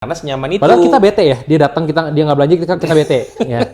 Karena senyaman itu. Padahal kita bete ya, dia datang dia nggak belanja, kita bete. Ya.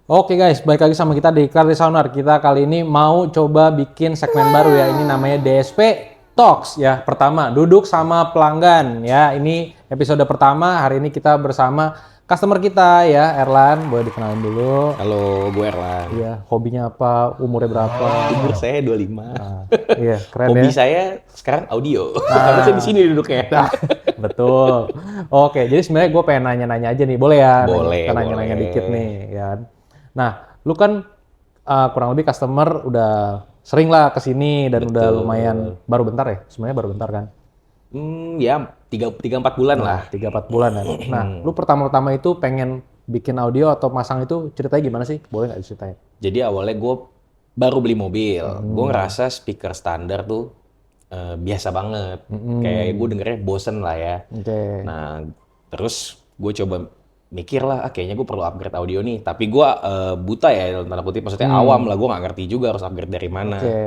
Oke guys, balik lagi sama kita di Car Sonar. Kita kali ini mau coba bikin segmen baru ya. Ini namanya DSP Talks ya. Pertama, duduk sama pelanggan ya. Ini episode pertama. Hari ini kita bersama customer kita ya, Erlan. Boleh dikenalin dulu. Halo, gue Erlan. Iya, hobinya apa? Umurnya berapa? Umur saya 25. Iya, keren Hobi ya. saya sekarang audio. Karena saya di sini duduknya. Betul. Oke, jadi sebenarnya gue pengen nanya-nanya aja nih. Boleh ya? Boleh, Nanya-nanya boleh. dikit nih ya. Nah, lu kan kurang lebih customer udah sering lah kesini dan udah lumayan baru bentar ya? Sebenarnya baru bentar kan? Ya 3-4 bulan lah. 3-4 bulan ya. Nah, lu pertama-tama itu pengen bikin audio atau masang itu ceritanya gimana sih? Boleh nggak diceritain? Jadi awalnya gue baru beli mobil. Gue ngerasa speaker standar tuh biasa banget. Kayak gue dengernya bosen lah ya. Oke. Nah, terus gue coba mikir lah, kayaknya gue perlu upgrade audio nih. Tapi gue buta ya, dalam tanda kutip. Maksudnya awam lah, gue nggak ngerti juga harus upgrade dari mana. Oke.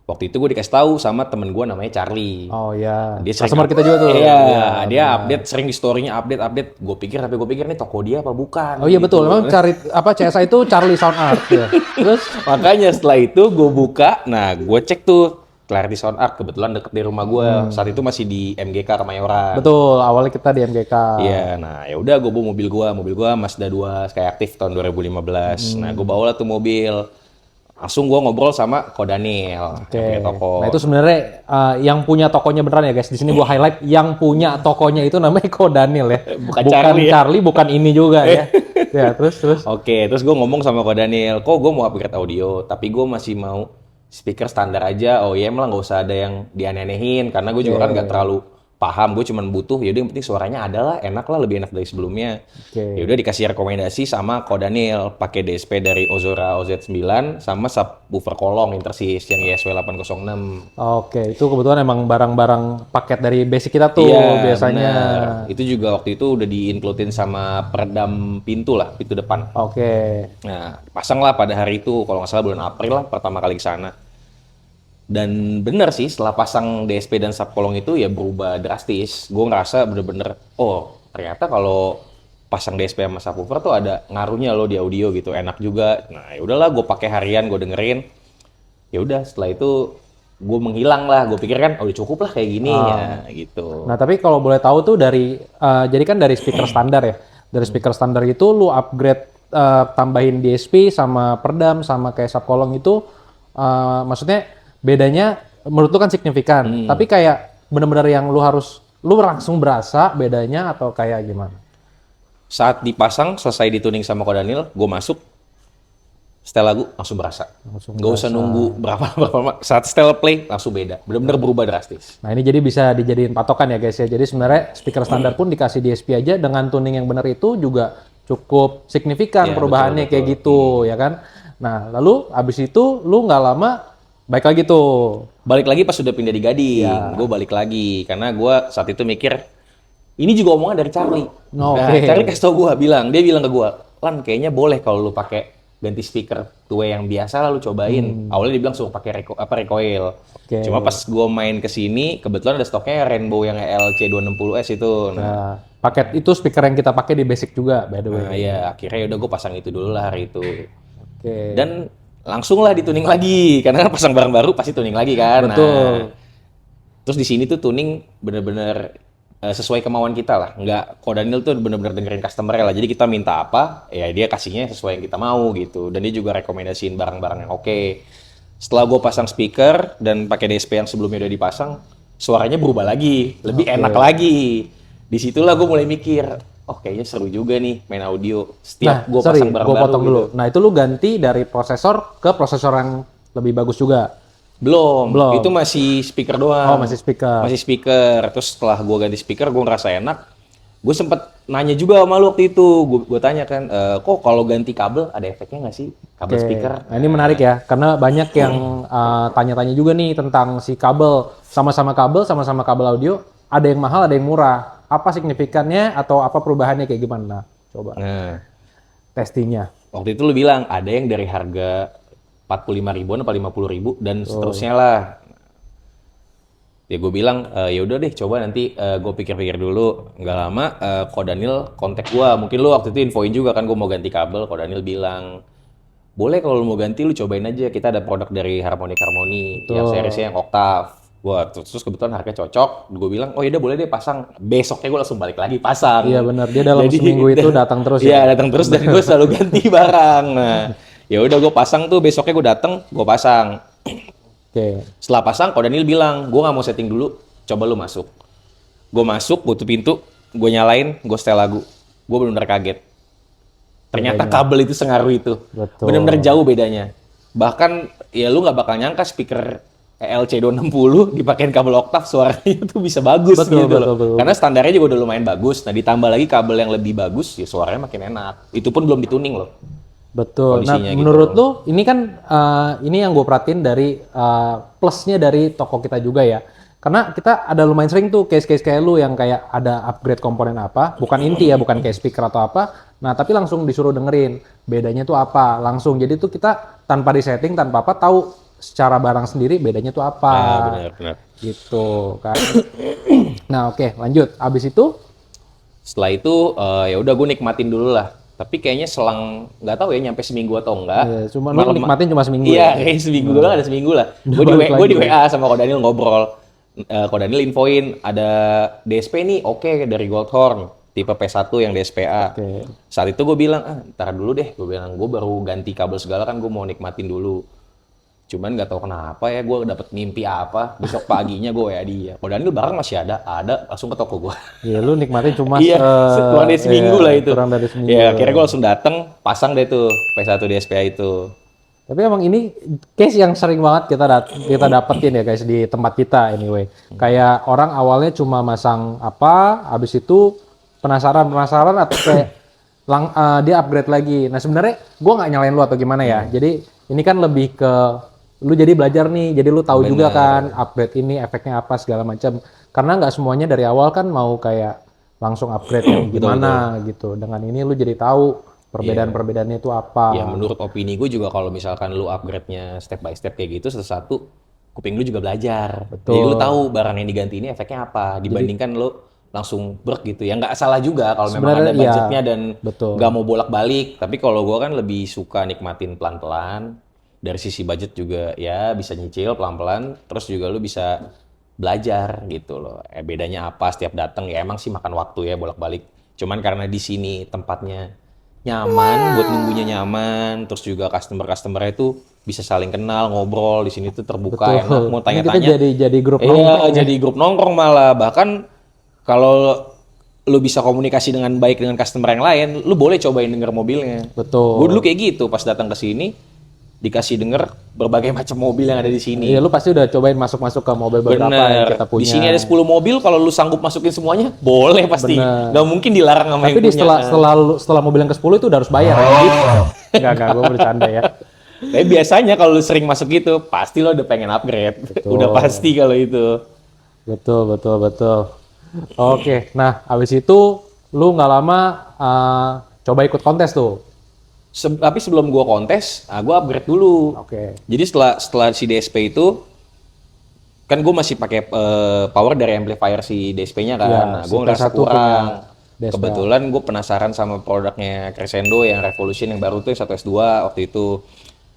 Waktu itu gue dikasih tahu sama temen gue namanya Charlie. Oh ya. Dia sering Customer kita juga tuh. Iya, dia update sering di story-nya update. Gue pikir nih toko dia apa bukan. Oh iya gitu. betul. Emang cari apa CSA itu Charlie Sound Art ya. Terus Makanya setelah itu gue buka, nah gue cek tuh Clarity Sound Art, kebetulan deket di rumah gue. Saat itu masih di MGK Kemayoran. betul, awalnya kita di MGK. Iya, nah ya udah gue bawa mobil gue Mazda 2 Skyactiv tahun 2015. Nah gue bawa lah tuh mobil, langsung gue ngobrol sama Ko Daniel, yang punya toko. Nah itu sebenarnya yang punya tokonya beneran ya guys. Di sini gua highlight yang punya tokonya itu namanya Ko Daniel ya. Bukan Charlie ya? Charlie, bukan ini juga ya. Ya terus. Oke, terus gue ngomong sama Ko Daniel, kok gue mau upgrade audio, tapi gue masih mau speaker standar aja. Oh iya, malah nggak usah ada yang dianeh-anehin, karena gue juga kan nggak terlalu paham. Gue cuman butuh, yaudah yang penting suaranya ada lah, enak lah, lebih enak dari sebelumnya. Oke. Yaudah dikasih rekomendasi sama Ko Daniel, pakai DSP dari Ozora OZ9 sama subwoofer kolong Intersys yang ISW 806. Oke, itu kebetulan emang barang-barang paket dari basic kita tuh Iya, biasanya. bener. Itu juga waktu itu udah di-include-in sama peredam pintu lah, pintu depan. Oke. Nah, pasang lah pada hari itu, kalau nggak salah bulan April lah, pertama kali ke sana. Dan bener sih, setelah pasang DSP dan subkolong itu ya berubah drastis. Gue ngerasa bener-bener, oh ternyata kalau pasang DSP sama subwoofer tuh ada ngaruhnya loh di audio gitu, enak juga. Nah ya udahlah, gue pakai harian, gue dengerin. Ya udah, setelah itu gue menghilang lah. Gue pikir kan, oh udah cukup lah kayak gini ya gitu. Nah tapi kalau boleh tahu tuh dari jadi kan dari speaker standar ya. Dari speaker standar itu lu upgrade tambahin DSP sama peredam sama kayak subkolong itu maksudnya bedanya menurut lu kan signifikan. Tapi kayak bener-bener yang lu langsung berasa bedanya atau kayak gimana? Saat dipasang, selesai dituning sama Ko Daniel, gue masuk, setel lagu langsung berasa. Gak usah nunggu berapa lama. Saat setel play langsung beda, bener-bener berubah drastis. Nah ini jadi bisa dijadiin patokan ya guys ya. Jadi sebenarnya speaker standar pun dikasih DSP aja dengan tuning yang benar itu juga cukup signifikan Ya, perubahannya betul. kayak gitu ya kan. Nah lalu abis itu lu nggak lama baik lagi tuh. Balik lagi pas sudah pindah di Gading, gue balik lagi karena gue saat itu mikir ini juga omongan dari Charlie. Oh, Nah, oke. Charlie kasih tau gue, dia bilang ke gue, Lan kayaknya boleh kalau lu pakai ganti speaker two-way yang biasa lah lu cobain. Awalnya dia bilang suruh pakai recoil. Oke. Cuma pas gue main ke sini, kebetulan ada stoknya Rainbow yang LC260S itu. Nah, paket itu speaker yang kita pakai di basic juga by the way. Nah ya akhirnya udah gue pasang itu dulu lah hari itu. Oke. Dan langsung lah dituning lagi, karena kan pasang barang baru pasti tuning lagi kan. Betul. Nah, terus di sini tuh tuning bener-bener sesuai kemauan kita lah. Nggak, Ko Daniel tuh bener-bener dengerin customer lah. Jadi kita minta apa, ya dia kasihnya sesuai yang kita mau gitu. Dan dia juga rekomendasiin barang-barang yang oke. Setelah gue pasang speaker dan pakai DSP yang sebelumnya udah dipasang, suaranya berubah lagi, lebih enak lagi. Disitulah gue mulai mikir, oh kayaknya seru juga nih main audio. Setiap gue pasang barang gua baru potong gitu. dulu. Nah itu lu ganti dari prosesor ke prosesor yang lebih bagus juga. Belum, Belum. itu masih speaker doang. Oh masih speaker. Masih speaker. Terus setelah gue ganti speaker, gue ngerasa enak. Gue sempet nanya juga sama lu waktu itu. Gue tanya kan, kok kalau ganti kabel ada efeknya nggak sih? Kabel Oke. speaker. Nah, ini menarik ya, karena banyak yang tanya-tanya juga nih tentang si kabel. Sama-sama kabel audio, ada yang mahal, ada yang murah. apa signifikannya atau apa perubahannya kayak gimana? Coba Nah, testingnya. waktu itu lu bilang ada yang dari harga 45 ribuan apa 50 ribu dan seterusnya lah. Ya gue bilang, ya udah deh coba nanti gue pikir-pikir dulu. Nggak lama, Ko Daniel kontak gue. Mungkin lu waktu itu infoin juga kan gue mau ganti kabel. Ko Daniel bilang, boleh kalau lu mau ganti lu cobain aja. Kita ada produk dari Harmonic Harmony yang seriesnya yang Octave. Wah, terus kebetulan harganya cocok. Gue bilang, oh yaudah boleh deh pasang. Besoknya gue langsung balik lagi pasang. Iya benar, dia dalam seminggu itu datang terus ya. Iya, datang terus dan gue selalu ganti barang. Nah, ya udah gue pasang tuh, besoknya gue datang, gue pasang. Oke. Setelah pasang, Ko Daniel bilang, gue nggak mau setting dulu, coba lu masuk. Gue masuk, gue tutup pintu, gue nyalain, gue setel lagu. Gue benar-benar kaget. Ternyata kabel itu sengaruh itu. Betul. Benar-benar jauh bedanya. Bahkan, ya lu nggak bakal nyangka speaker ELC260 dipakein kabel oktav suaranya itu bisa bagus Betul, gitu betul, loh. betul. Karena standarnya juga udah lumayan bagus. Nah ditambah lagi kabel yang lebih bagus, ya suaranya makin enak. Itu pun belum dituning loh. Betul. Nah, Kondisinya gitu. menurut lu ini kan ini yang gue perhatiin dari plusnya dari toko kita juga ya. Karena kita ada lumayan sering tuh case-case kayak lu yang kayak ada upgrade komponen apa, bukan inti ya, bukan kayak speaker atau apa. Nah, tapi langsung disuruh dengerin bedanya tuh apa, langsung. Jadi tuh kita tanpa disetting, tanpa apa, tahu secara barang sendiri bedanya tuh apa. Benar-benar. Gitu kan. Nah, oke, lanjut. Abis itu Setelah itu ya udah gue nikmatin dulu lah. Tapi kayaknya selang nggak tahu ya nyampe seminggu atau enggak. ya, cuma lu nikmatin cuma seminggu Iya, ya. kayak seminggu gue ada seminggu lah. balik Gue di lagi. WA sama Ko Daniel ngobrol. Ko Daniel infoin ada DSP nih, oke dari Goldhorn tipe P1 yang DSPA. Oke. Saat itu gue bilang, ntar dulu deh. Gue bilang gue baru ganti kabel segala kan gue mau nikmatin dulu. Cuman nggak tahu kenapa ya gue dapet mimpi apa. Besok paginya gue WA dia. Ko Daniel barang masih ada langsung ke toko gue. Iya, lu nikmatin cuma Iya, kurang dari seminggu iya, lah itu. Kurang dari seminggu. Ya, akhirnya gue langsung dateng, pasang deh tuh P1 DSPA itu. Tapi emang ini case yang sering banget kita dapetin ya guys di tempat kita anyway. Kayak orang awalnya cuma masang apa, habis itu penasaran atau kayak dia upgrade lagi. Nah sebenarnya gue nggak nyalain lu atau gimana ya. Jadi ini kan lebih ke lu jadi belajar nih, jadi lu tahu juga kan upgrade ini efeknya apa segala macam. Karena nggak semuanya dari awal kan mau kayak langsung upgrade yang gimana gitu. Dengan ini lu jadi tahu perbedaan-perbedaannya itu apa. Ya menurut opini gue juga kalau misalkan lu upgrade-nya step by step kayak gitu satu-satu, kuping lu juga belajar. Betul. Jadi lu tahu barang yang diganti ini efeknya apa dibandingkan lu langsung brek gitu. Ya nggak salah juga kalau memang Sebenarnya ada iya, budgetnya dan betul. nggak mau bolak-balik. Tapi kalau gue kan lebih suka nikmatin pelan-pelan. Dari sisi budget juga ya bisa nyicil pelan-pelan. Terus juga lu bisa belajar gitu loh. Bedanya apa setiap datang ya emang sih makan waktu ya bolak-balik. Cuman karena di sini tempatnya nyaman, buat nunggunya nyaman, terus juga customer-customernya itu bisa saling kenal, ngobrol, di sini tuh terbuka, Betul. enak, mau Ini tanya-tanya. kita jadi grup Iya, nongkrong. jadi grup nongkrong malah. Bahkan kalau lu bisa komunikasi dengan baik dengan customer yang lain, lu boleh cobain denger mobilnya. Betul. Gue dulu kayak gitu, pas datang ke sini, dikasih denger berbagai macam mobil yang ada di sini. Iya, lu pasti udah cobain masuk-masuk ke mobil beberapa yang Bener. kita punya. Di sini ada 10 mobil, kalau lu sanggup masukin semuanya, boleh pasti. Bener. Nggak mungkin dilarang sama Tapi yang di punya. setelah mobil yang ke-10 itu udah harus bayar ya. Enggak, gue bercanda ya. Tapi biasanya kalau lu sering masuk gitu, pasti lo udah pengen upgrade. Udah pasti kalau itu. Betul. Oke, nah habis itu lu nggak lama coba ikut kontes tuh. Tapi sebelum gua kontes, gua upgrade dulu. Oke. Jadi setelah si DSP itu, kan gua masih pakai power dari amplifier si DSP-nya kan. Iya, Nah, si gua ngerasa P1 kurang. punya DSP. Kebetulan gue penasaran sama produknya Crescendo yang Revolution yang baru tuh yang 1S2 waktu itu.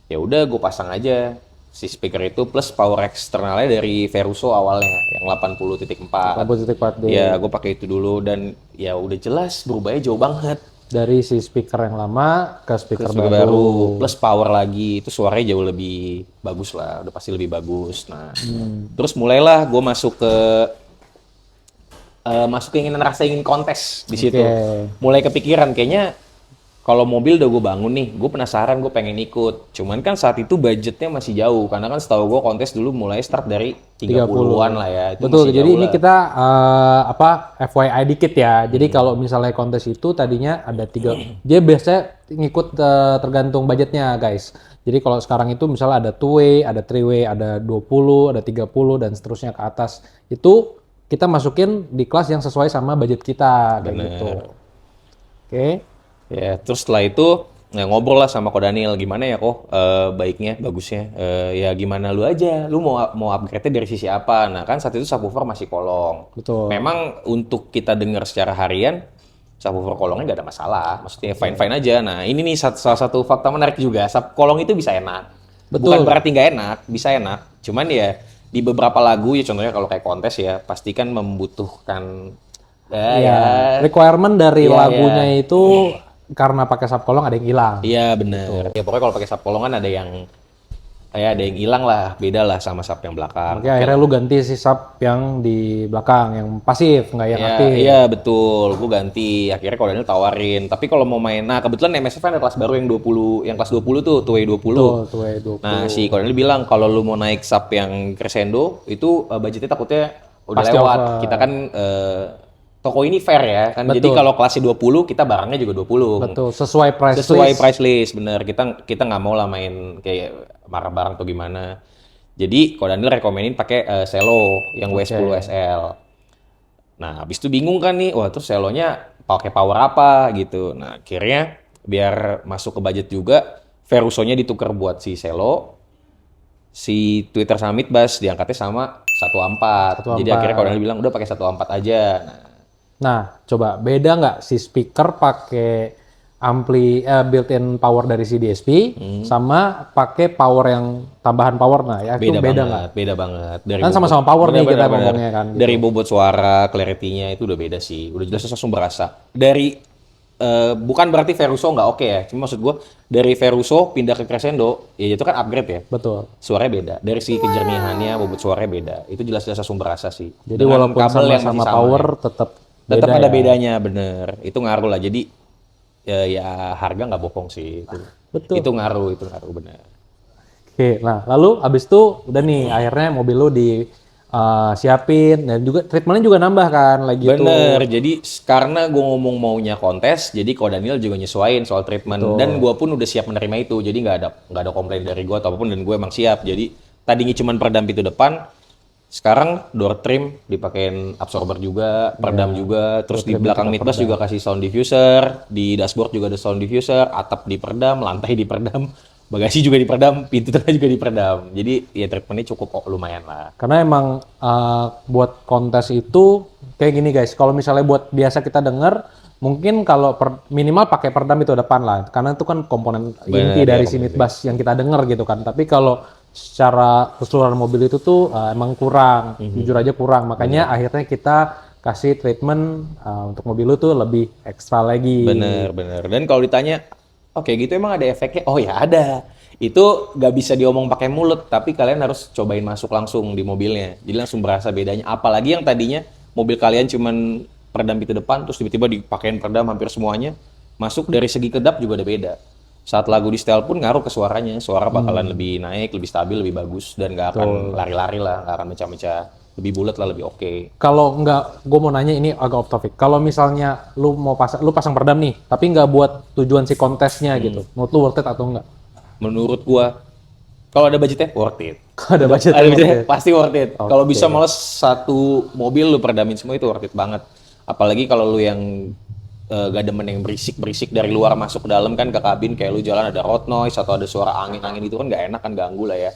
Ya udah gue pasang aja si speaker itu plus power eksternalnya dari Veruso awalnya yang 80.4. 80.4D. Ya gue pakai itu dulu dan ya udah jelas berubahnya jauh banget. Dari si speaker yang lama ke speaker Speaker baru. baru plus power lagi itu suaranya jauh lebih bagus lah, udah pasti lebih bagus. Nah, terus mulailah gue masuk ke ingin kontes di situ. Oke. Mulai kepikiran kayaknya kalau mobil udah gue bangun nih, gue penasaran, gue pengen ikut. Cuman kan saat itu budgetnya masih jauh, karena kan setahu gue kontes dulu mulai start dari 30-an lah ya. Itu Betul, masih jadi jauh ini lah. kita FYI dikit ya. Jadi kalau misalnya kontes itu tadinya ada 3, dia biasanya ngikut tergantung budgetnya guys. Jadi kalau sekarang itu misalnya ada 2-way, ada 3-way, ada 20, ada 30 dan seterusnya ke atas. Itu kita masukin di kelas yang sesuai sama budget kita kayak Bener. gitu. Oke. Ya, terus setelah itu ngobrol lah sama Ko Daniel, gimana ya kok baiknya, bagusnya. Ya gimana lu aja, lu mau upgrade-nya dari sisi apa? Nah kan saat itu subwoofer masih kolong. Betul. Memang untuk kita dengar secara harian, subwoofer kolongnya nggak ada masalah, maksudnya fine-fine aja. Nah ini nih salah satu fakta menarik juga, sub kolong itu bisa enak. Betul. Bukan berarti nggak enak, bisa enak. Cuman ya di beberapa lagu ya contohnya kalau kayak kontes ya, pastikan membutuhkan Iya. Requirement dari Iya, lagunya itu karena pakai sub kolong ada yang hilang. iya bener. Ya pokoknya kalau pakai sub kolongan ada yang hilang lah, beda lah sama sub yang belakang. Makanya akhirnya lu ganti si sub yang di belakang, yang pasif, nggak yang Iya, aktif. iya betul. Gue ganti. Akhirnya kalau Daniel tawarin. Tapi kalau mau main, nah kebetulan MSF kan ada kelas baru yang 20, yang kelas 20 tuh, 2way20. Betul, tuh 20. Nah, si Cornel bilang kalau lu mau naik sub yang crescendo itu budgetnya takutnya udah Pasti lewat. over. Kita kan toko ini fair ya kan. Jadi Betul. kalau kelasnya 20, kita barangnya juga 20. Betul, sesuai price Sesuai list. price list, bener. Kita nggak mau lah main kayak marah barang atau gimana. Jadi kalau Daniel rekomenin pakai Selo yang W10 SL. Nah, habis itu bingung kan nih, wah terus Selonya pakai power apa gitu. Nah, akhirnya biar masuk ke budget juga, Verusonya ditukar buat si Selo, si Twitter sama Midbass diangkatnya sama 1.4. Jadi 1.4. akhirnya kalau Daniel bilang udah pakai 1.4 aja. Nah, coba beda nggak si speaker pakai built-in power dari si DSP sama pakai power yang tambahan power. Nah, ya itu beda nggak? Beda banget. Dari Kan sama-sama power nih kita bener. ngomongnya kan. Gitu. Dari bobot suara, clarity-nya itu udah beda sih. Udah jelas langsung berasa. Dari bukan berarti Veruso nggak oke ya. Cuma maksud gue dari Veruso pindah ke Crescendo, ya itu kan upgrade ya. Betul. Suaranya beda. Dari si kejernihannya, bobot suaranya beda. Itu jelas-jelas langsung berasa sih. Jadi Dengan walaupun kabel yang sama-sama masih power ya. tetap Tetap beda ada ya. bedanya, bener. Itu ngaruh lah. Jadi ya harga nggak bohong sih. Betul. Itu ngaruh bener. Oke, nah lalu abis itu udah nih akhirnya mobil lu di siapin dan juga treatmentnya juga nambah kan lagi itu. Bener, jadi karena gue ngomong maunya kontes, jadi kalau Daniel juga nyesuaiin soal treatment. Dan gue pun udah siap menerima itu, jadi nggak ada komplain dari gue ataupun, dan gue emang siap. Jadi tadinya cuma peredam pintu depan, sekarang door trim dipakein absorber juga, peredam juga, terus di belakang midbus juga kasih sound diffuser, di dashboard juga ada sound diffuser, atap diperedam, lantai diperedam, bagasi juga diperedam, pintu tengah juga diperedam. Jadi ya treatmentnya cukup lumayan lah. Karena emang buat kontes itu kayak gini guys, kalau misalnya buat biasa kita denger, mungkin kalau minimal pakai peredam itu depan lah, karena itu kan komponen inti dari si midbus yang kita denger gitu kan. Tapi kalau secara keseluruhan mobil itu tuh emang kurang, jujur aja kurang. Makanya akhirnya kita kasih treatment untuk mobil lu tuh lebih ekstra lagi. Bener. Dan kalau ditanya, oke gitu emang ada efeknya? Oh ya ada. Itu nggak bisa diomong pakai mulut, tapi kalian harus cobain masuk langsung di mobilnya. Jadi langsung berasa bedanya. Apalagi yang tadinya mobil kalian cuman peredam pintu depan, terus tiba-tiba dipakein peredam hampir semuanya. Masuk dari segi kedap juga ada beda. Saat lagu di setel pun ngaruh ke suaranya. Suara bakalan lebih naik, lebih stabil, lebih bagus. Dan nggak akan lari-lari lah, nggak akan mecah-mecah. Lebih bulat lah, lebih oke. Kalau nggak, gue mau nanya ini agak off topic. Kalau misalnya lu pasang peredam nih, tapi nggak buat tujuan si kontesnya gitu, menurut lu worth it atau enggak? Menurut gua, kalau ada budgetnya, worth it. Ada budget Ada worth budgetnya, it. pasti worth it. Kalau bisa malah satu mobil lu peredamin semua itu worth it banget. Apalagi kalau lu yang gak demen yang berisik dari luar masuk ke dalam kan ke kabin, kayak lu jalan ada road noise atau ada suara angin itu kan gak enak kan, ganggu lah ya.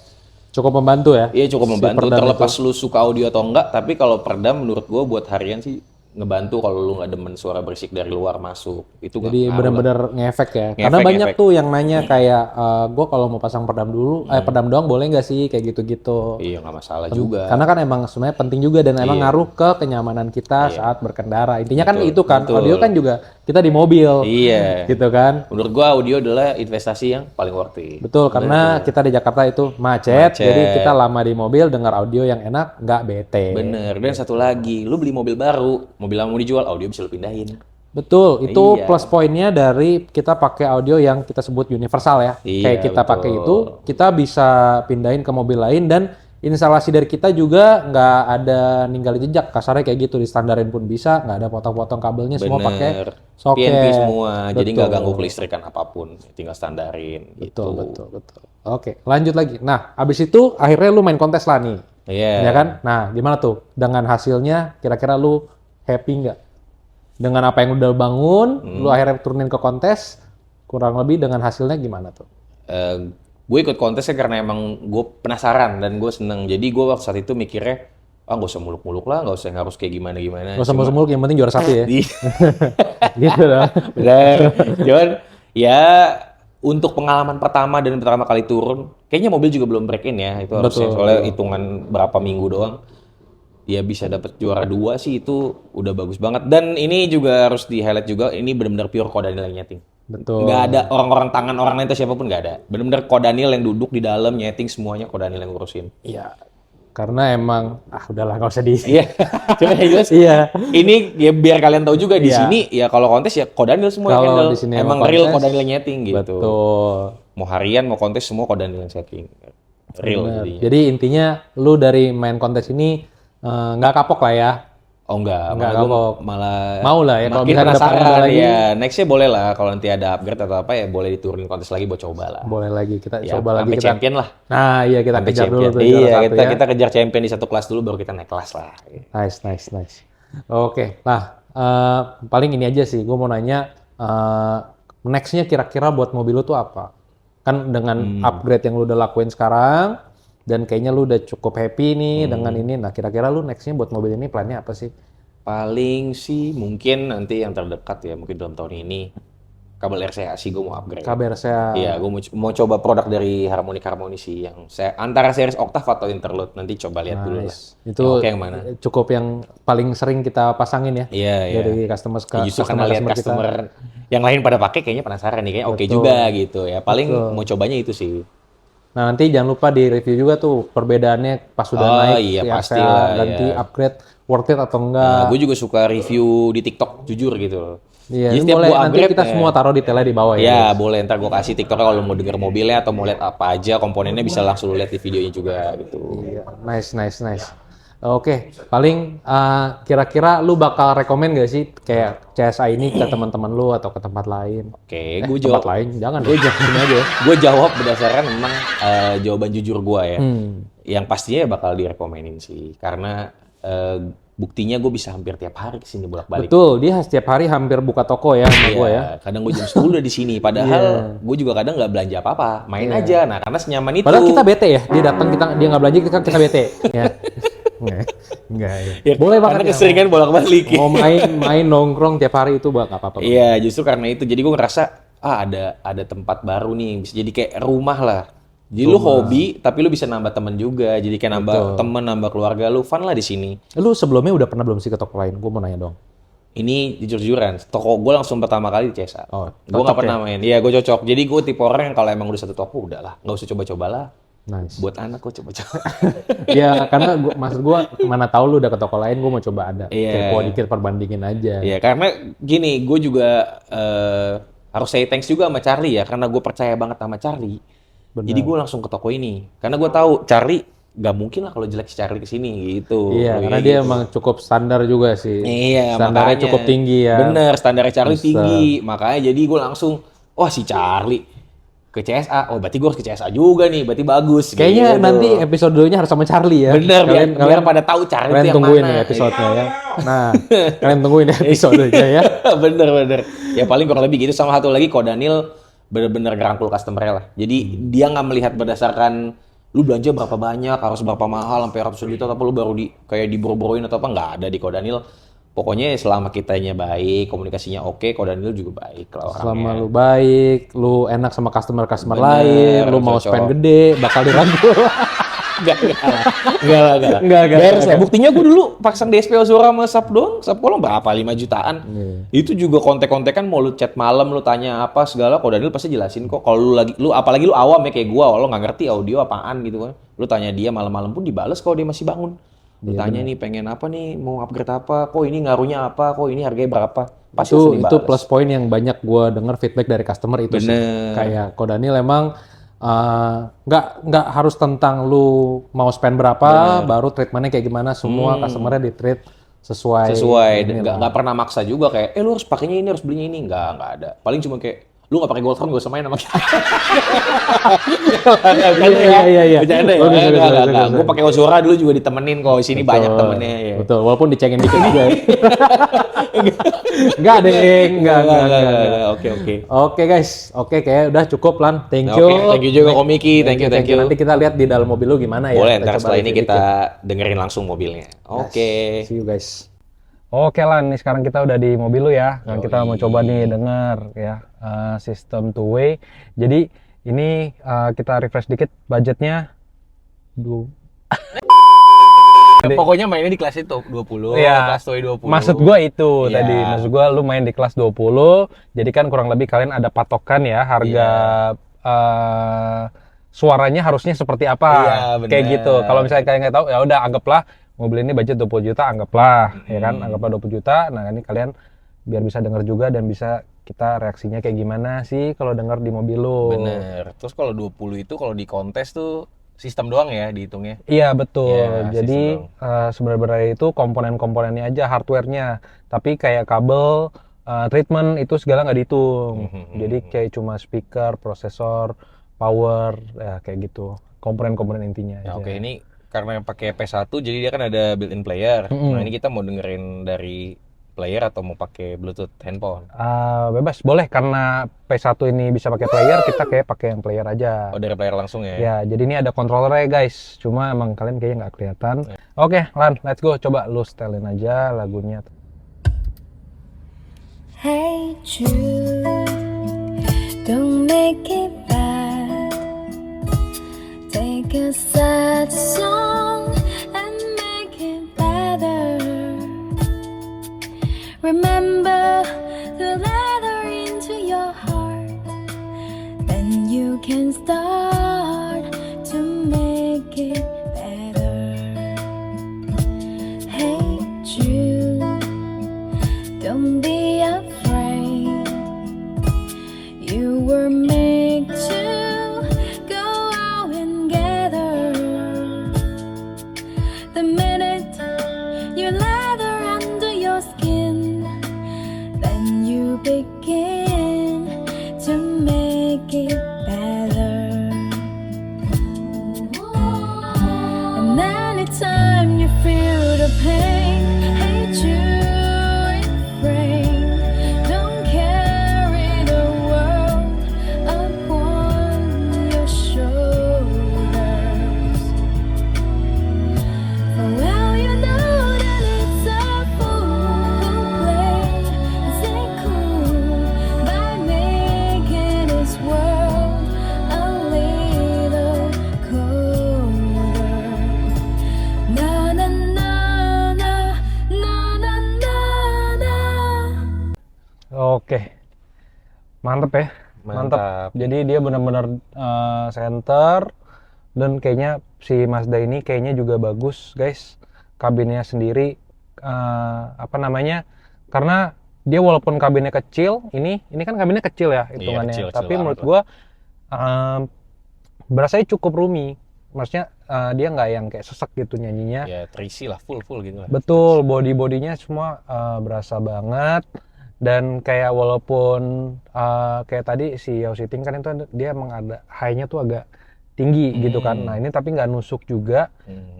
Cukup membantu ya? Iya cukup membantu, peredam terlepas lu suka audio atau enggak, tapi kalau peredam menurut gua buat harian sih ngebantu kalau lu nggak demen suara berisik dari luar masuk. Itu Jadi ngaruh lah. benar-benar ngefek ya. Ngefek, Karena banyak ngefek. tuh yang nanya kayak, gue kalau mau pasang peredam dulu, peredam doang boleh nggak sih kayak gitu-gitu. Iya nggak masalah juga. Karena kan emang sebenarnya penting juga dan emang ngaruh ke kenyamanan kita saat berkendara. Intinya kan itu kan, audio kan juga kita di mobil, Iya. gitu kan. Menurut gua audio adalah investasi yang paling worth it. Betul, karena kita di Jakarta itu macet, jadi kita lama di mobil dengar audio yang enak, nggak bete. Bener. Dan satu lagi, lu beli mobil baru, mobil yang mau dijual, audio bisa lu pindahin. Betul, itu Iya. plus poinnya dari kita pakai audio yang kita sebut universal ya. Iya, Kayak kita betul. pakai itu, kita bisa pindahin ke mobil lain dan instalasi dari kita juga nggak ada ninggalin jejak. Kasarnya kayak gitu, distandarin pun bisa, nggak ada potong-potong kabelnya, semua pakai Bener. soket. PNP semua, jadi nggak Betul. ganggu kelistrikan apapun, tinggal standarin. Betul, gitu. betul. Oke, lanjut lagi. Nah, abis itu akhirnya lu main kontes lah nih. Iya. Ya kan? Nah, gimana tuh? Dengan hasilnya, kira-kira lu happy nggak? Dengan apa yang udah bangun, lu akhirnya turunin ke kontes, kurang lebih dengan hasilnya gimana tuh? Gue ikut kontesnya karena emang gue penasaran dan gue seneng. Jadi gue waktu saat itu mikirnya, nggak usah muluk-muluk lah, nggak usah yang harus kayak gimana-gimana. Gak usah muluk-muluk, yang penting juara 1 ya. Di, Gitu loh. bener. Cuman ya untuk pengalaman pertama dan pertama kali turun, kayaknya mobil juga belum break in ya. Itu harusnya Betul. soalnya hitungan berapa minggu doang. Ya bisa dapat juara 2 sih itu udah bagus banget. Dan ini juga harus di highlight juga, ini benar-benar pure Kodanil yang nyeting. Betul. Nggak ada orang-orang tangan orang lain atau siapapun nggak ada. Benar-benar Kodanil yang duduk di dalam nyeting semuanya Kodanil yang ngurusin. Iya. Karena emang, udahlah nggak usah di... Iya. Cuma yang jelas Iya. ini ya biar kalian tahu juga di Iya. sini ya kalau kontes ya Kodanil semua yang Kalau handle. di sini Emang emang real kontes, Kodanil yang nyeting gitu. Betul. Mau harian mau kontes semua Kodanil yang setting. Real Bener. jadinya. Jadi intinya lu dari main kontes ini nggak kapok lah ya. Oh enggak, Enggak, malah gue kapok. malah Mau lah ya, kalau makin misalnya ada penasaran pengalaman lagi. ya. Nextnya boleh lah kalau nanti ada upgrade atau apa ya boleh diturunin kontes lagi buat coba lah. Boleh lagi kita Ya, coba lagi sampai kita. champion lah. Nah, iya kita Sampai kejar dulu champion. tuh juara Iya, satu ya. kita kejar champion di satu kelas dulu baru kita naik kelas lah. Nice. Oke, nah paling ini aja sih, gue mau nanya nextnya kira-kira buat mobil lu tuh apa? Kan dengan upgrade yang lu udah lakuin sekarang, dan kayaknya lu udah cukup happy nih dengan ini. Nah, kira-kira lu nextnya buat mobil ini plannya apa sih? Paling sih mungkin nanti yang terdekat ya mungkin dalam tahun ini kabel RCA sih gue mau upgrade. Kabar saya Iya, gue mau coba produk dari Harmony sih yang antara series Octave atau Interlude. Nanti coba lihat dulu lah. itu Yang oke yang mana? cukup yang paling sering kita pasangin ya Iya. dari customer Ya, justru karena lihat customer yang lain pada pakai kayaknya penasaran nih, kayaknya oke juga gitu ya. Paling mau cobanya itu sih. Nah, nanti jangan lupa di review juga tuh perbedaannya pas sudah naik Iya, si pastilah, RCA, ganti ya. upgrade worth it atau enggak. Nah, gue juga suka review di TikTok jujur gitu loh. Iya, Jadi ini setiap boleh gua nanti upgrade, kita semua taruh detailnya di bawah ya. Ya, boleh ntar gue kasih TikToknya kalau mau denger mobilnya atau mau lihat apa aja komponennya bisa langsung lihat di videonya juga gitu. Iya, nice. Oke, paling kira-kira lu bakal rekomen gak sih kayak CSA ini ke teman-teman lu atau ke tempat lain? Oke, gue Tempat jawab. lain, jangan dong. Sini aja ya. Gue jawab berdasarkan memang jawaban jujur gue ya. Hmm. Yang pastinya ya bakal direkomenin sih, karena buktinya gue bisa hampir tiap hari kesini bolak-balik. Betul, dia setiap hari hampir buka toko ya sama gue ya. Kadang gue jam 10 udah di sini, padahal gue juga kadang nggak belanja apa-apa, main aja. Nah, karena senyaman itu. Padahal kita bete ya, dia datang dia nggak belanja kita bete. Ya. Enggak ya. Ya, Boleh banget karena ya. keseringan bolak-balik. Mau main nongkrong tiap hari itu nggak apa-apa. Iya, justru karena itu. Jadi gue ngerasa ada tempat baru nih, bisa jadi kayak rumah lah. Jadi lu hobi, tapi lu bisa nambah temen juga. Jadi kayak nambah temen, nambah keluarga lu, fun lah di sini. Lu sebelumnya udah pernah belum sih ke toko lain? Gue mau nanya dong. Ini jujur-jujuran, toko gue langsung pertama kali di CSA. Oh, Gue nggak pernah main. Iya, gue cocok. Jadi gue tipe orang yang kalau emang udah satu toko, udahlah, nggak usah coba-coba lah. Nice. Buat anak gue coba-coba. Ya karena maksud gue mana tahu lu udah ke toko lain, gue mau coba ada. Iya. Kepo dikit perbandingin aja. Iya, karena gini, gue juga harus say thanks juga sama Charlie ya, karena gue percaya banget sama Charlie. Bener. Jadi gue langsung ke toko ini, karena gue tahu Charlie gak mungkin lah kalau jelek si Charlie kesini gitu. Iya, Kayak karena dia gitu. emang cukup standar juga sih. Iya, Standarnya makanya. cukup tinggi ya. Bener, standarnya Charlie Bisa. tinggi, makanya jadi gue langsung, wah si Charlie ke CSA, oh berarti gue harus ke CSA juga nih, berarti bagus. Kayaknya gitu. nanti episode-nya harus sama Charlie ya. Bener, Kalian biar pada tahu Charlie kalian itu yang tungguin mana. nih episode-nya ya. Nah, kalian tungguin episode-nya ya. bener. Ya paling kurang lebih gitu. Sama satu lagi, Kodanil bener-bener ngerangkul customer lah. Jadi dia nggak melihat berdasarkan lu belanja berapa banyak, harus berapa mahal, sampai ratusan juta, atau lu baru kayak diboro-boroin atau apa, nggak ada di Kodanil. Pokoknya selama kitanya baik, komunikasinya oke, Kodanil juga baik lah orangnya. Selama lu baik, lu enak sama customer-customer Bener, lain, lu mau cocok. spend gede, bakal dirangkul. Enggak. Enggak. Beres lah. Buktinya gue dulu pasang di SPO Zora sama Sap doang, Sap Kolong berapa? 5 jutaan. Itu juga kontek-kontekan mau lu chat malam, lu tanya apa segala, Kodanil pasti jelasin kok. Kalau lu apalagi lu awam ya kayak gua, lo nggak ngerti audio apaan gitu kan. Lu tanya dia malam-malam pun dibales kalau dia masih bangun. Lu tanya nih pengen apa nih, mau upgrade apa, kok ini ngaruhnya apa, kok ini harganya berapa. Pasti langsung itu dibales. plus point yang banyak gua denger feedback dari customer itu sih. Bener. Kayak Kodanil emang nggak harus tentang lu mau spend berapa, baru treatmentnya kayak gimana, semua customernya di treat sesuai Nggak pernah maksa juga kayak lu harus pakainya ini, harus belinya ini, nggak ada. Paling cuma kayak lu nggak pakai gold horn gak usah main sama kita. Iya. Bercanda ya. Enggak. Gue pakai Ozora dulu juga ditemenin kok. Sini banyak temennya ya. Betul, walaupun dicengin dikit juga ya. Enggak deh, enggak. Oke. Oke guys, oke kayak udah cukup Lan. Thank you. Oke, thank you juga Komiki. Thank you. Nanti kita lihat di dalam mobil lu gimana ya. Boleh, Kita ntar coba setelah ini review kita dikit. dengerin langsung mobilnya. Oke. See you guys. Oke Lan, nih sekarang kita udah di mobil lu ya. Dan kita mau coba nih denger ya sistem two way. Jadi ini kita refresh dikit budgetnya. Pokoknya mainnya di kelas itu 20, Iya. kelas toy 20. Maksud gua itu Iya. tadi. Maksud gua lu main di kelas 20. Jadi kan kurang lebih kalian ada patokan ya harga suaranya harusnya seperti apa. Iya, bener. Kayak gitu. Kalau misalnya kalian nggak tahu ya udah anggaplah mobil ini budget 20 juta anggaplah ya kan. Anggaplah 20 juta. Nah, ini kalian biar bisa denger juga dan bisa kita reaksinya kayak gimana sih kalau denger di mobil lu. Bener. Terus kalau 20 itu kalau di kontes tuh sistem doang ya dihitungnya. Iya betul. Ya, Jadi sebenarnya itu komponen-komponennya aja hardware-nya. Tapi kayak kabel, treatment itu segala nggak dihitung. Jadi kayak cuma speaker, prosesor, power, ya kayak gitu. Komponen-komponen intinya Ya, aja. oke, ini karena pakai P1 jadi dia kan ada built-in player. Nah, ini kita mau dengerin dari player atau mau pakai Bluetooth handphone? Bebas, boleh karena P1 ini bisa pakai player, kita kayak pakai yang player aja. Oh, dari player langsung ya? Ya, jadi ini ada controllernya guys. Cuma emang kalian kayaknya nggak kelihatan. Oke, Lan, let's go. Coba lu setelin aja lagunya. Hey Jude, don't make it bad. Take a sad song and make it better. Remember to let her into your heart. Then you can start to make it better. Hey Jude, don't be afraid. You were made to go out and gather. The minute you let her under your skin, then you begin to make it better. And anytime you feel the pain, hate you refrain. Don't carry the world upon your shoulders. For well you know that it's a fool who plays it cool by making this world a little colder. Na na na na na na na na. Oke, mantep ya, Mantap. Jadi dia benar-benar center dan kayaknya si Mazda ini kayaknya juga bagus guys. Kabinnya sendiri apa namanya? Karena dia walaupun kabinnya kecil, ini kan kabinnya kecil ya hitungannya. kecil Tapi banget menurut lah. gua berasanya cukup roomy. Maksudnya dia nggak yang kayak sesek gitu nyanyinya. Ya, terisi lah, full gitu lah. Betul, body-bodinya semua berasa banget. Dan kayak walaupun kayak tadi si Yao Siting kan itu dia emang ada high-nya tuh agak tinggi gitu kan. Nah ini tapi nggak nusuk juga,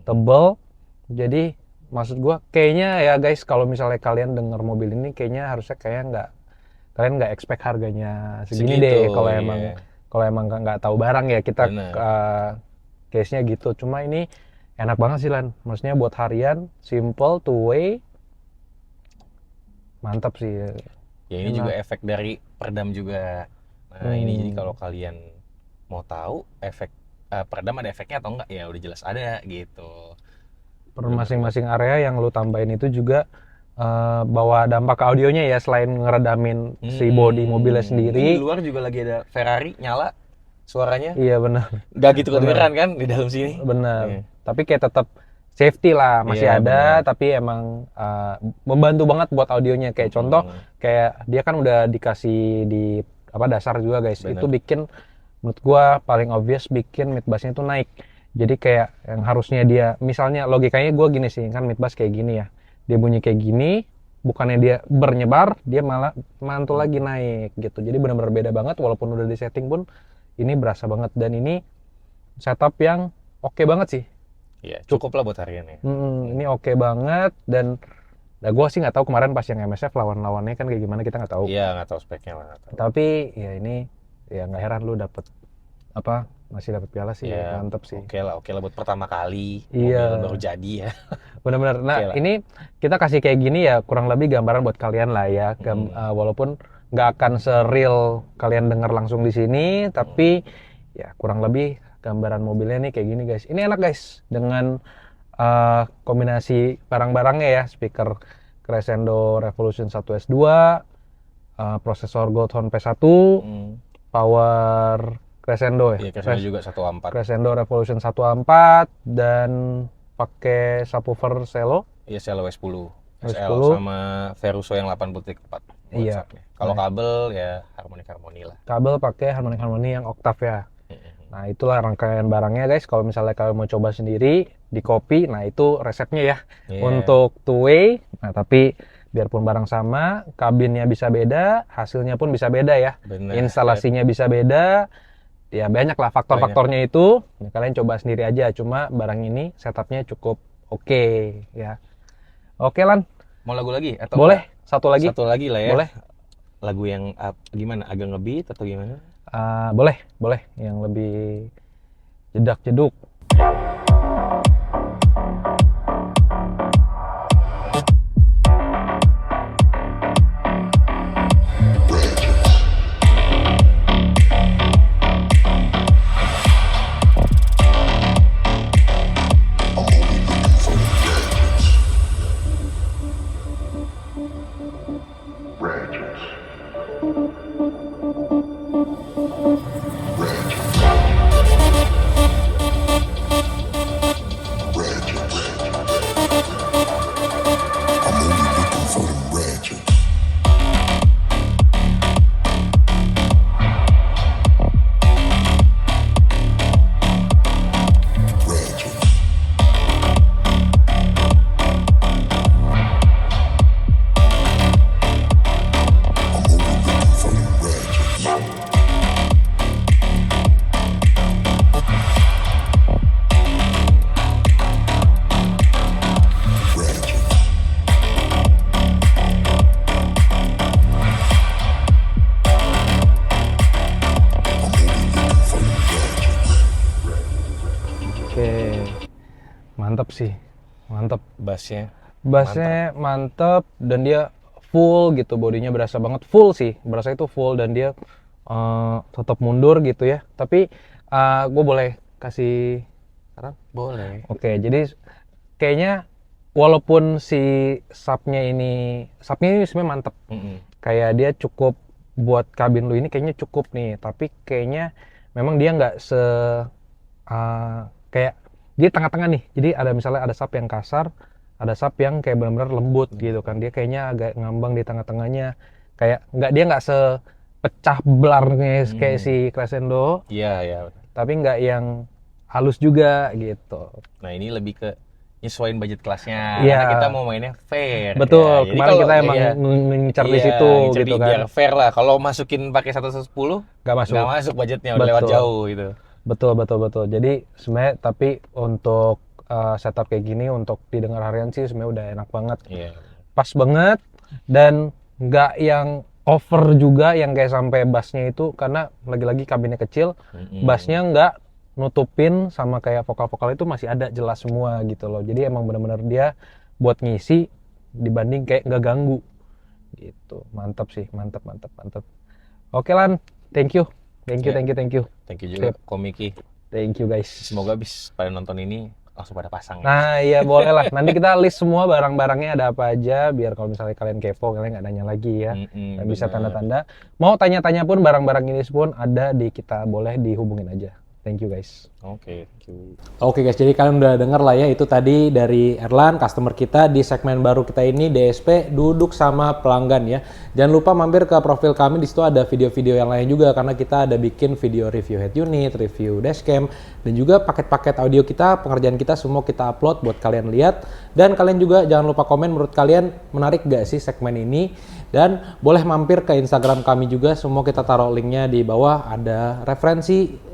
tebel. Jadi maksud gua kayaknya ya guys kalau misalnya kalian denger mobil ini kayaknya harusnya kayak kalian nggak expect harganya segini Segitu, deh kalau iya. emang nggak tahu barang ya kita Bener. case-nya gitu. Cuma ini enak banget sih Lan. Maksudnya buat harian, simple, two way. Mantap sih. Ya, ini juga efek dari peredam juga. Nah, ini jadi kalau kalian mau tahu efek peredam ada efeknya atau enggak, ya udah jelas ada gitu. Per masing-masing area yang lu tambahin itu juga bawa dampak ke audionya ya selain ngeredamin si body mobilnya Di sendiri. luar juga lagi ada Ferrari nyala suaranya. Iya benar. Nggak gitu kedengeran kan di dalam sini. Benar. Iya. Tapi kayak tetap safety lah masih Iya, ada, benar. tapi emang membantu banget buat audionya. Kayak contoh kayak dia kan udah dikasih di dasar juga guys. Benar. Itu bikin menurut gua paling obvious bikin mid bass-nya itu naik. Jadi kayak yang harusnya dia misalnya logikanya gua gini sih, kan mid bass kayak gini ya. Dia bunyi kayak gini, bukannya dia bernyebar, dia malah mantul lagi naik gitu. Jadi benar-benar beda banget, walaupun udah di setting pun ini berasa banget. Dan ini setup yang oke banget sih. Iya, cukup lah buat harian ya. Ini oke banget. Dan gue sih nggak tahu kemarin pas yang MSF lawan-lawannya kan kayak gimana, kita nggak tahu. Iya, nggak tahu speknya lah. Nggak tahu. Tapi ya ini ya nggak heran lu dapet apa, masih dapet piala sih. Ya, Mantep sih. Oke lah buat pertama kali. Iya. Mobil baru jadi ya. Benar-benar. Nah, Oke lah. ini kita kasih kayak gini ya kurang lebih gambaran buat kalian lah ya. Walaupun nggak akan se-real kalian dengar langsung di sini, tapi ya kurang lebih gambaran mobilnya nih kayak gini guys. Ini enak guys dengan kombinasi barang-barangnya ya, speaker Crescendo Revolution 1S2, prosesor Goldhorn P1, power Crescendo ya. Iya, Crescendo juga 1A4. Crescendo Revolution 1A4 dan pakai subwoofer Celo. Iya, Celo W10. SL W10. sama Veruso yang 80.4. Iya. Kalau kabel ya harmoni lah. Kabel pakai harmoni yang octave ya. Nah, itulah rangkaian barangnya guys. Kalau misalnya kalian mau coba sendiri di copy, nah itu resepnya ya. Iya. Untuk two way. Nah, tapi biarpun barang sama, kabinnya bisa beda, hasilnya pun bisa beda ya. Bener. Instalasinya bisa beda. Ya banyak lah faktor-faktornya itu. Ya, kalian coba sendiri aja. Cuma barang ini setupnya cukup oke ya. Oke Lan, Mau lagu lagi atau boleh satu lagi? Satu lagi lah ya. Boleh. Lagu yang gimana? Agak ngebeat atau gimana? Boleh yang lebih jedak-jeduk. Oke, mantep sih, mantep. Bassnya mantep dan dia full gitu, bodinya berasa banget full sih, berasa itu full dan dia tetap mundur gitu ya. Tapi gue boleh kasih saran? Boleh. Oke, jadi kayaknya walaupun si subnya ini sebenarnya mantep, kayak dia cukup buat kabin lu ini kayaknya cukup nih, tapi kayaknya memang dia nggak kayak dia tengah-tengah nih. Jadi ada misalnya ada sub yang kasar, ada sub yang kayak benar-benar lembut gitu kan. Dia kayaknya agak ngambang di tengah-tengahnya. Kayak nggak sepecah belarnya kayak si Crescendo, Iya. tapi nggak yang halus juga gitu. Nah, ini lebih ke nyesuaiin budget kelasnya. Iya. Karena kita mau mainnya fair. Betul, Ya. Jadi kemarin kalau- kita emang iya. ngincar di situ ngincar gitu biar kan. fair lah. Kalau masukin pakai 110 Nggak masuk. nggak masuk budgetnya, udah lewat Betul. jauh gitu. Betul. Jadi sebenarnya tapi untuk setup kayak gini untuk didengar harian sih sebenarnya udah enak banget. Iya. Pas banget dan nggak yang over juga yang kayak sampai bassnya itu, karena lagi-lagi kabinnya kecil, bassnya nggak nutupin sama kayak vokal-vokal itu masih ada jelas semua gitu loh. Jadi emang benar-benar dia buat ngisi dibanding kayak nggak ganggu gitu. Mantap sih, mantap. Oke Lan, thank you. Thank you juga Komiki. Thank you guys. Semoga habis pada nonton ini langsung pada pasang. Nah iya boleh lah. Nanti kita list semua barang-barangnya ada apa aja, biar kalau misalnya kalian kepo, kalian nggak nanya lagi ya. Dan bisa benar. tanda-tanda. Mau tanya-tanya pun barang-barang ini pun ada di kita, boleh dihubungin aja. Thank you guys. Oke, thank you. Oke guys, jadi kalian udah denger lah ya, itu tadi dari Erlan, customer kita di segmen baru kita ini, DSP, duduk sama pelanggan ya. Jangan lupa mampir ke profil kami, di situ ada video-video yang lain juga, karena kita ada bikin video review head unit, review dashcam, dan juga paket-paket audio kita, pengerjaan kita semua kita upload buat kalian lihat. Dan kalian juga jangan lupa komen menurut kalian menarik gak sih segmen ini. Dan boleh mampir ke Instagram kami juga, semua kita taruh linknya di bawah, ada referensi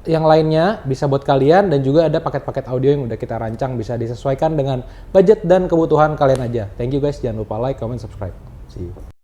yang lainnya bisa buat kalian, dan juga ada paket-paket audio yang udah kita rancang bisa disesuaikan dengan budget dan kebutuhan kalian aja. Thank you guys, jangan lupa like, comment, subscribe. See you.